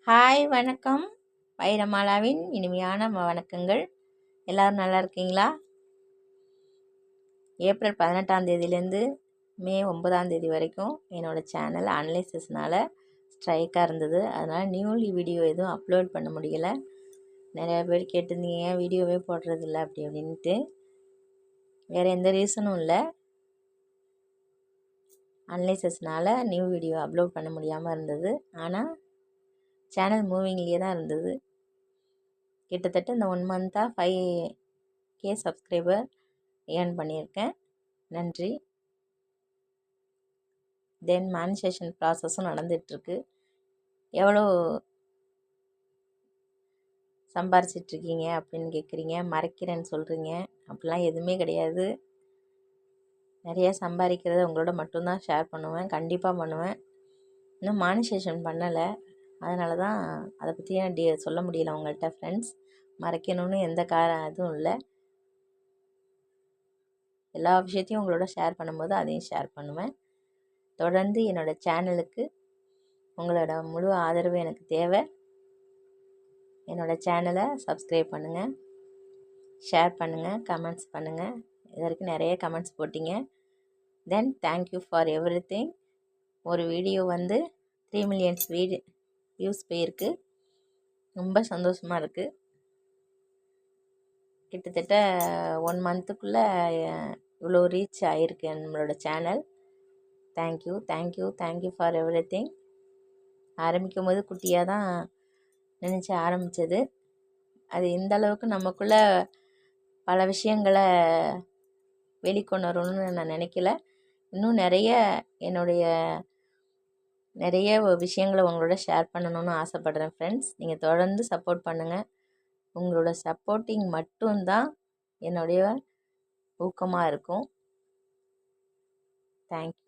Hi வணக்கம். வைரமாலாவின் இனிமையான வணக்கங்கள். எல்லோரும் நல்லா இருக்கீங்களா? ஏப்ரல் 18ஆம் தேதியிலேருந்து மே 9ஆம் தேதி வரைக்கும் என்னோடய சேனல் அனலைசிஸ்னால் ஸ்ட்ரைக்காக இருந்தது. அதனால் நியூலி வீடியோ எதுவும் அப்லோட் பண்ண முடியலை. நிறையா பேர் கேட்டிருந்தீங்க வீடியோவே போடுறதில்ல அப்படின்ட்டு. வேறு எந்த ரீசனும் இல்லை. அனலைசிஸ்னால் நியூ வீடியோ அப்லோட் பண்ண முடியாமல் இருந்தது. ஆனால் சேனல் மூவிங்லேயே தான் இருந்தது. கிட்டத்தட்ட இந்த 1 மந்த்தாக 5K சப்ஸ்கிரைபர் ஏர்ன் பண்ணியிருக்கேன். நன்றி. தென் மானிட்டேஷன் ப்ராசஸும் நடந்துகிட்ருக்கு. எவ்வளோ சம்பாரிச்சிட்ருக்கீங்க அப்படின்னு கேட்குறீங்க. மறைக்கிறேன்னு சொல்கிறீங்க. அப்படிலாம் எதுவுமே கிடையாது. நிறையா சம்பாதிக்கிறத உங்களோட மட்டும்தான் ஷேர் பண்ணுவேன். கண்டிப்பாக பண்ணுவேன். இன்னும் மானிட்டேஷன் பண்ணலை. அதனால தான் அதை பற்றி சொல்ல முடியல உங்கள்கிட்ட ஃப்ரெண்ட்ஸ். மறைக்கணும்னு எந்த இதுவும் இல்லை. எல்லா விஷயத்தையும் உங்களோட ஷேர் பண்ணும்போது அதையும் ஷேர் பண்ணுவேன். தொடர்ந்து என்னோடய சேனலுக்கு உங்களோட முழு ஆதரவு எனக்கு தேவை. என்னோடய சேனலை சப்ஸ்கிரைப் பண்ணுங்கள், ஷேர் பண்ணுங்கள், கமெண்ட்ஸ் பண்ணுங்கள். இது வரைக்கும் நிறைய கமெண்ட்ஸ் போட்டிங்க. தென் தேங்க்யூ ஃபார் எவ்ரிதிங். ஒரு வீடியோ 3 மில்லியன்ஸ் வியூஸ் போயிருக்கு. ரொம்ப சந்தோஷமாக இருக்குது. கிட்டத்தட்ட 1 மந்த்துக்குள்ளே இவ்வளோ ரீச் ஆகிருக்கு நம்மளோட சேனல். Thank you for everything. ஆரம்பிக்கும் போது குட்டியாக தான் நினச்சி ஆரம்பித்தது. அது இந்த அளவுக்கு நமக்குள்ளே பல விஷயங்களை வெளிக்கொணரணும்னு நான் நினைக்கல. இன்னும் நிறைய விஷயங்களை உங்களோட ஷேர் பண்ணணும்னு ஆசைப்பட்றேன் ஃப்ரெண்ட்ஸ். நீங்கள் தொடர்ந்து சப்போர்ட் பண்ணுங்கள். உங்களோட சப்போர்ட்டிங் மட்டும்தான் என்னுடைய ஊக்கமாக இருக்கும். தேங்க்யூ.